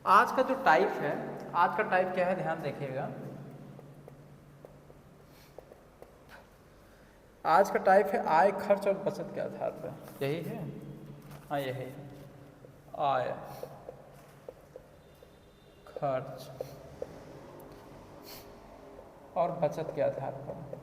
आज का जो टाइप है, आज का टाइप क्या है ध्यान देखिएगा। आज का टाइप है आय, खर्च और बचत के आधार पर। यही है, हाँ यही है। आय, खर्च और बचत के आधार पर।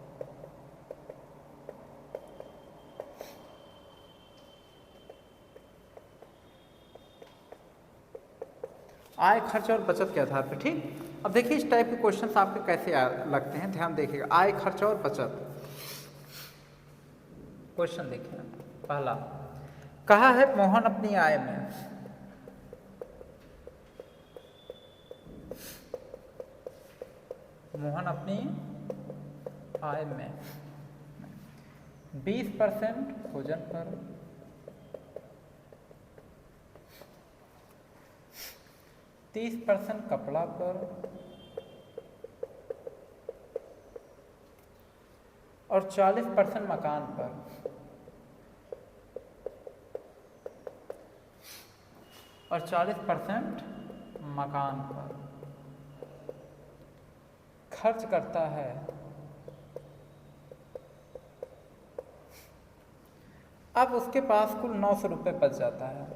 आय, खर्च और बचत के आधार पर, ठीक। अब देखिए इस टाइप के क्वेश्चंस आपके कैसे लगते हैं, ध्यान देखिएगा। आय, खर्च और बचत। क्वेश्चन देखिए पहला, कहा है मोहन अपनी आय में, मोहन अपनी आय में 20% भोजन पर, 30% कपड़ा पर और 40% मकान पर, और 40% मकान पर खर्च करता है। अब उसके पास कुल 900 रुपये बच जाता है।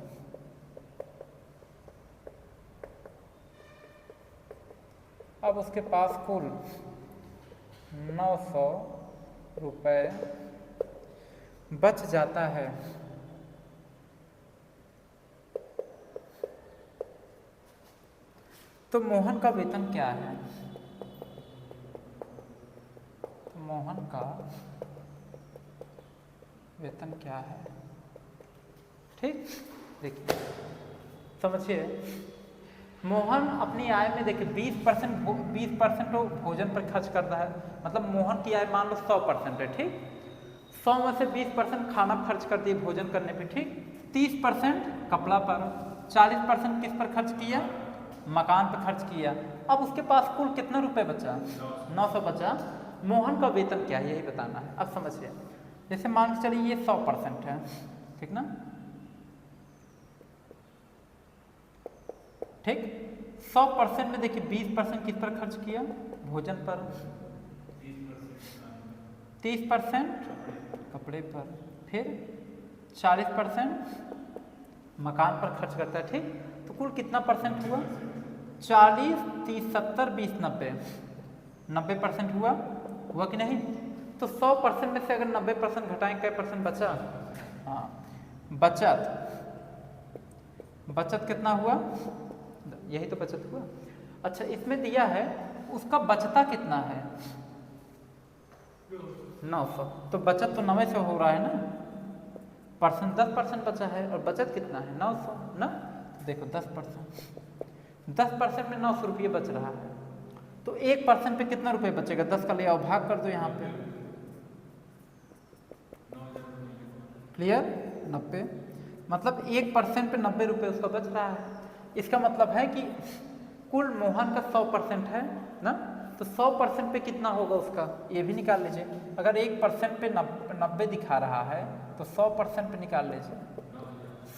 अब उसके पास कुल 900 रुपये बच जाता है। तो मोहन का वेतन क्या है? तो मोहन का वेतन क्या है? ठीक, देखिए समझिए, मोहन अपनी आय में देखिए 20% वो भोजन पर खर्च करता है। मतलब मोहन की आय मान लो 100% है, ठीक। 100 में से 20% खाना खर्च कर दिए भोजन करने पे, ठीक। 30% कपड़ा पर, 40% किस पर खर्च किया? मकान पर खर्च किया। अब उसके पास कुल कितना रुपए बचा? 900 बचा। मोहन का वेतन क्या है यही बताना है। अब समझिए, जैसे मान के चलिए ये 100% है, ठीक ना, ठीक। 100% में देखिए 20% किस पर खर्च किया? भोजन पर। 30% कपड़े पर, फिर 40% मकान पर खर्च करता है, ठीक। तो कुल कितना परसेंट हुआ? 40, 30, 70, 20, 90, 90% हुआ। हुआ कि नहीं? तो 100% में से अगर 90% घटाएं, क्या परसेंट बचा? हाँ, बचत, बचत कितना हुआ? यही तो बचत हुआ। अच्छा, इसमें दिया है उसका बचता कितना है? 900। तो बचत तो 90 से हो रहा है ना, परसेंट 10% बचा है और बचत कितना है? 900 ना। तो देखो 10% में 900 रुपये बच रहा है। तो 1% पे कितना रुपये बचेगा? 10 का ले आओ, भाग कर दो यहाँ पे। क्लियर? 90, मतलब 1% पे 90 रुपये उसका बच रहा है। इसका मतलब है कि कुल मोहन का 100% है ना, तो 100% पे कितना होगा उसका, ये भी निकाल लीजिए। अगर 1% पे 90 दिखा रहा है तो 100% पे निकाल लीजिए।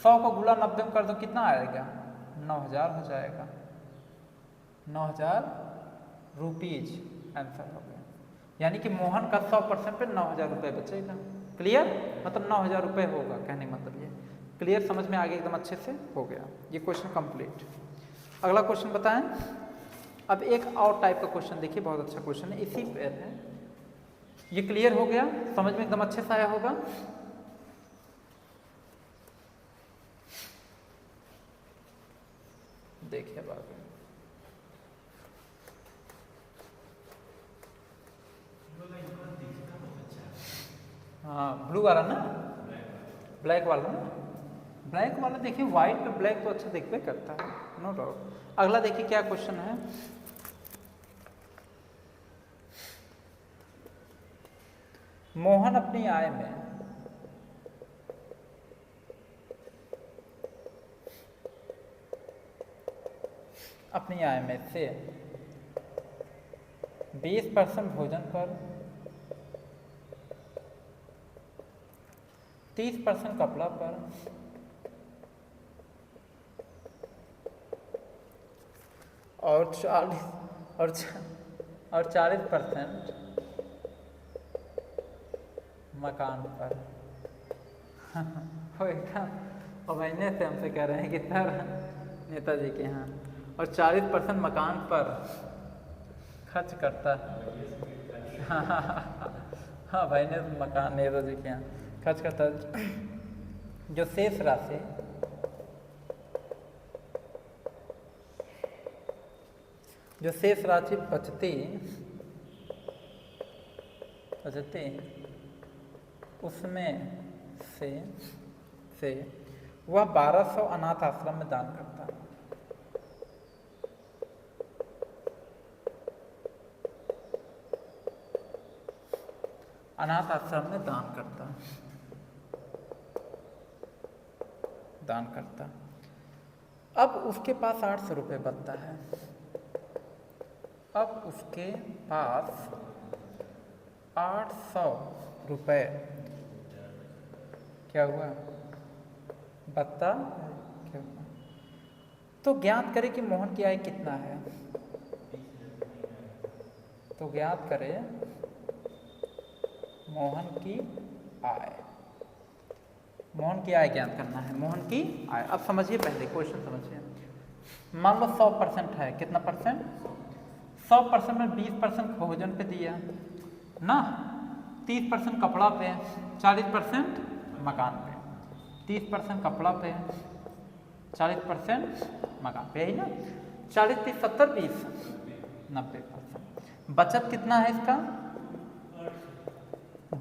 100 को गुणा 90 में कर दो, कितना आएगा? 9000 हो जाएगा। 9000 रुपीज आंसर हो गया। यानी कि मोहन का 100% पे 9000 रुपये बचेगा। क्लियर? मतलब 9000 रुपये होगा, कहने का मतलब ये। क्लियर? समझ में आगे एकदम अच्छे से हो गया। ये क्वेश्चन कंप्लीट। अगला क्वेश्चन बताएं। अब एक और टाइप का क्वेश्चन देखिए, बहुत अच्छा क्वेश्चन है, इसी पे है। ये क्लियर हो गया, समझ में एकदम अच्छे से आया होगा। देखिए अब आगे, हाँ ब्लू वाला ना, ब्लैक वाला ना, ब्लैक वाला देखिए, व्हाइट पे ब्लैक तो अच्छा दिखते करता है, नो डाउट। अगला देखिए क्या क्वेश्चन है। मोहन अपनी आय में से 20% भोजन पर, 30% कपड़ा पर और 40% मकान पर। वो एकदम और महीने से हमसे कह रहे हैं कि सर नेताजी के यहाँ, और 40% मकान पर खर्च करता है। हाँ भाई ने मकान नेताजी के यहाँ खर्च करता है। जो शेष राशि बचती उसमें से वह 1200 अनाथ आश्रम में दान करता है। अनाथ आश्रम में दान करता। अब उसके पास 800 रुपये बचता है। अब उसके पास 800 रुपये क्या हुआ बचता क्या हुआ। तो ज्ञात करें कि मोहन की आय कितना है। तो ज्ञात करें मोहन की आय ज्ञात करना है। मोहन की आय, अब समझिए, पहले क्वेश्चन समझिए। मान लो 100% है, कितना परसेंट, 100% में 20% भोजन पे दिया ना, 30% कपड़ा पे, 40% मकान पे, 30% कपड़ा पे, 40% मकान पे, यही ना, 40 30 70 20 90%। बचत कितना है इसका,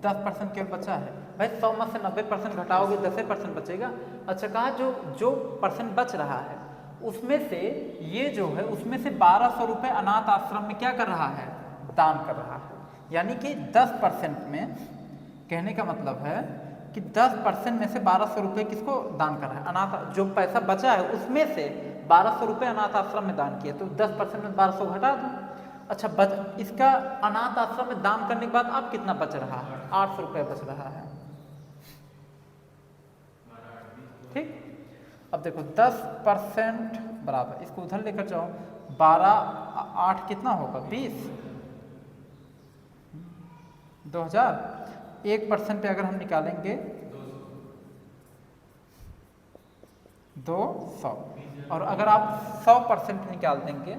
10% केवल बचा है। भाई 100 में से 90% घटाओगे 10% बचेगा। अच्छा, कहा जो परसेंट बच रहा है उसमें से ये जो है उसमें से 1200 रुपये अनाथ आश्रम में क्या कर रहा है, दान कर रहा है। यानी कि 10% में, कहने का मतलब है कि 10% में से 1200 रुपये किसको दान कर रहा है, अनाथ। जो पैसा बचा है उसमें से 1200 रुपये अनाथ आश्रम में दान किया, तो 10% में 1200 घटा दो। अच्छा, इसका अनाथ आश्रम में दान करने के बाद अब कितना बच रहा है, 800 रुपये बच रहा है। ठीक, अब देखो 10% बराबर, इसको उधर लेकर जाओ, 12 8 कितना होगा 20, 2000। 1% पे अगर हम निकालेंगे 200, और अगर आप 100% निकाल देंगे,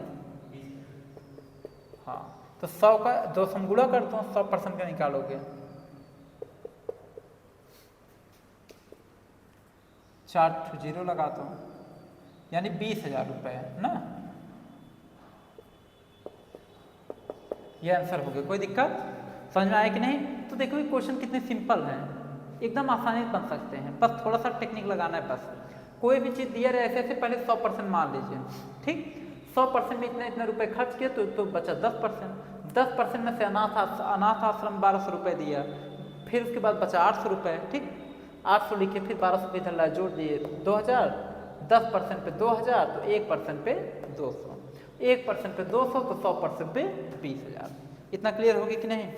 हाँ, तो 100 का 200 में गुणा करता हूँ, 100% का निकालोगे 4 जीरो लगाता हूँ, यानी 20,000 रुपये ना। ये आंसर हो गया। कोई दिक्कत समझ में आया कि नहीं। तो देखो ये क्वेश्चन कितने सिंपल हैं, एकदम आसानी से बन सकते हैं, बस थोड़ा सा टेक्निक लगाना है। बस कोई भी चीज़ दिया रहे ऐसे पहले 100% मान लीजिए, ठीक, 100% में इतने रुपए खर्च किए तो बचा 10%। 10% में से अनाथ आश्रम 1200 रुपये दिया, फिर उसके बाद बचा 800 रुपये, ठीक, 800 लिखे, फिर 1200 पे इधर जोड़ दिए 2000, 10% पे 2000, तो 1% पे 200, 1% पे 200, तो 100% पे 20,000। इतना क्लियर हो गया कि नहीं।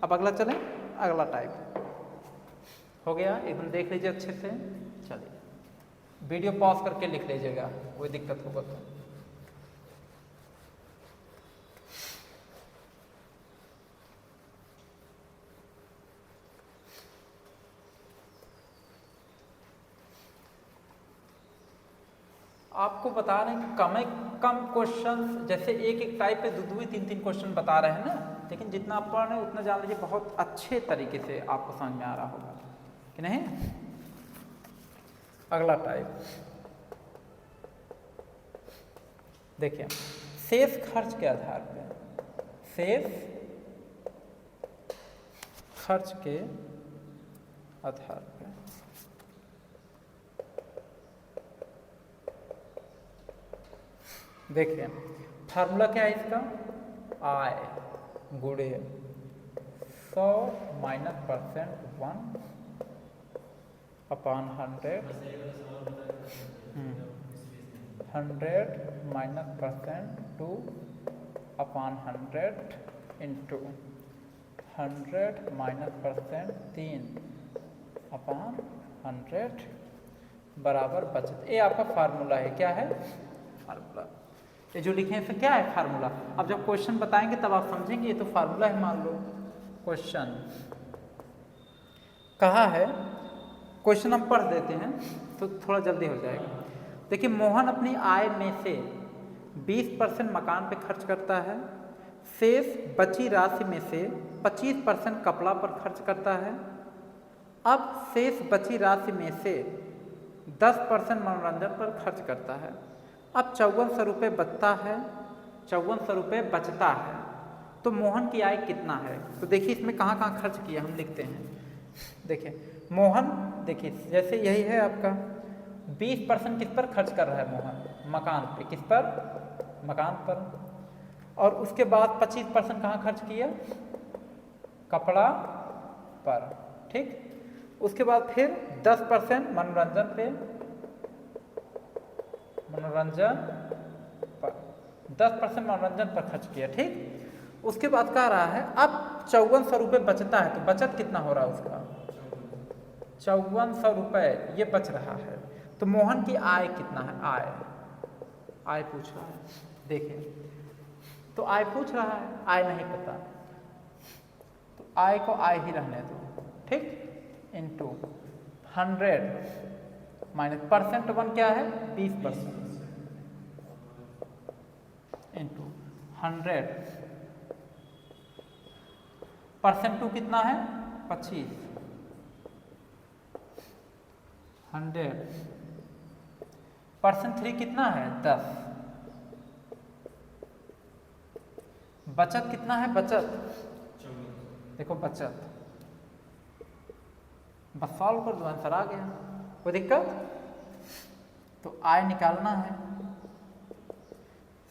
अब अगला चलें, अगला टाइप हो गया, एकदम देख लीजिए अच्छे से। चलिए वीडियो पॉज करके लिख लीजिएगा, कोई दिक्कत होगा तो। आपको बता रहे हैं कि कम क्वेश्चन, जैसे एक टाइप पे 2 3 क्वेश्चन बता रहे हैं ना, लेकिन जितना आप पढ़ रहे हैं उतना जान लीजिए बहुत अच्छे तरीके से आपको समझ में आ रहा होगा कि नहीं। अगला टाइप देखिए, शेष खर्च के आधार पे, शेष खर्च के आधार पे देखिए फार्मूला क्या है इसका, आय गुणे 100 minus percent 1/100, 100 minus percent 2/100 into 100 minus percent 3/100 बराबर बचत। ये आपका फार्मूला है। क्या है फार्मूला, ये जो लिखे हैं इसमें क्या है फार्मूला। अब जब क्वेश्चन बताएंगे तब आप समझेंगे ये तो फार्मूला है। मान लो क्वेश्चन कहा है, क्वेश्चन हम पढ़ देते हैं तो थोड़ा जल्दी हो जाएगा। देखिए, मोहन अपनी आय में से 20% मकान पे खर्च करता है, शेष बची राशि में से 25% कपड़ा पर खर्च करता है। अब शेष बची राशि में से 10% मनोरंजन पर खर्च करता है। अब 5400 रुपये बचता है, 5400 रुपये बचता है, तो मोहन की आय कितना है। तो देखिए इसमें कहाँ कहाँ खर्च किया हम लिखते हैं। देखिए मोहन, देखिए जैसे यही है आपका 20% किस पर खर्च कर रहा है मोहन, मकान पे। किस पर, मकान पर। और उसके बाद 25% कहाँ खर्च किया, कपड़ा पर, ठीक। उसके बाद फिर 10% मनोरंजन पे, मनोरंजन पर 10% मनोरंजन पर खर्च किया, ठीक। उसके बाद कह रहा है अब 5400 रुपये बचता है, तो बचत कितना हो रहा है उसका, 5400 रुपये ये बच रहा है। तो मोहन की आय कितना है, आय पूछ रहा है। देखिए तो आय पूछ रहा है, आय नहीं पता, तो आय को आय ही रहने दो, ठीक। इंटू 100 माइनस परसेंट वन क्या है 20%, इंटू 100 परसेंट टू कितना है 25, 100 परसेंट 3 कितना है 10, बचत कितना है, बचत देखो बचत, बस सॉल्व कर दो आंसर आ गया, कोई दिक्कत। तो आय निकालना है,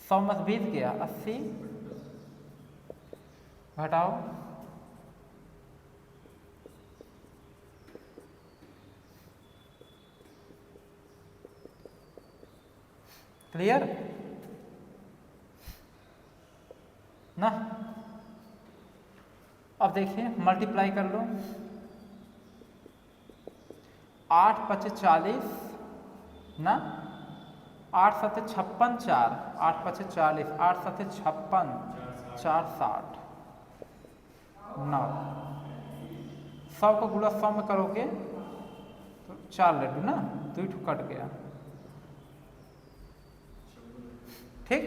100 में 20 गया 80, घटाओ क्लियर ना। अब देखिए मल्टीप्लाई कर लो, 8 5 40 ना, 8 7 56 4, 8 5 40, 8 7 56 4 60 9, 100 को गुणा 100 में करोगे तो 4 लड्डू ना, 2 कट गया, ठीक।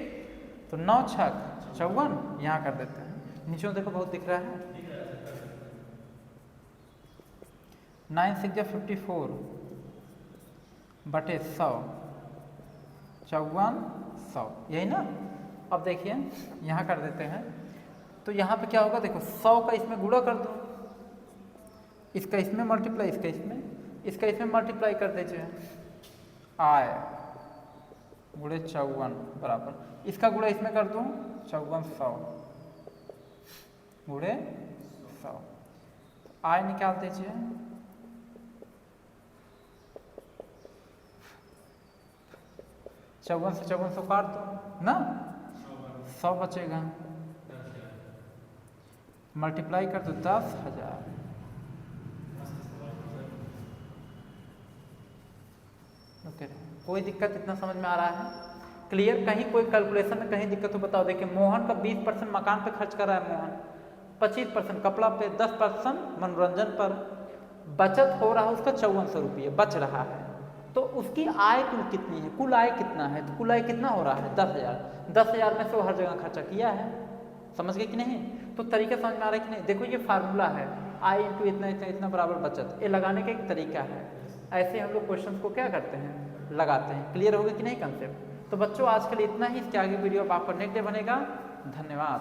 तो 9 छक 54, यहाँ कर देते हैं, नीचे देखो बहुत दिख रहा है, 9 6 54 बटे 100, 54 100, यही ना। अब देखिए यहाँ कर देते हैं, तो यहाँ पे क्या होगा देखो 100 का इसमें गुणा कर दो, इसका इसमें मल्टीप्लाई, इसका इसमें, इसका इसमें मल्टीप्लाई कर दीजिए, आय गुणे 54 बराबर, इसका गुणा इसमें कर दो 54 100 गुणे 100, आय निकाल दीजिए, चौवन से 5400 काट दो ना, 100 बचेगा, मल्टीप्लाई कर दो 10,000, ओके। कोई दिक्कत इतना समझ में आ रहा है, क्लियर। कहीं कोई कैलकुलेशन में कहीं दिक्कत हो बताओ। देखिए मोहन का 20% मकान पे खर्च कर रहा है मोहन, 25% कपड़ा पे, 10% मनोरंजन पर, बचत हो रहा है उसका 5400 रुपये बच रहा है। तो उसकी आय कुल कितनी है, कुल आय कितना है, तो कुल आय कितना हो रहा है 10,000, 10,000 में से वो हर जगह खर्चा किया है, समझ गए कि नहीं। तो तरीका समझ में आ रहा है कि नहीं। देखो ये फार्मूला है, आय इंटू इतना इतना इतना बराबर बचत, ये लगाने का एक तरीका है। ऐसे हम लोग क्वेश्चन को क्या करते हैं, लगाते हैं। क्लियर हो गया कि नहीं कंसेप्ट। तो बच्चों आज के लिए इतना ही, इसके आगे वीडियो आपका नेक्स्ट डे बनेगा। धन्यवाद।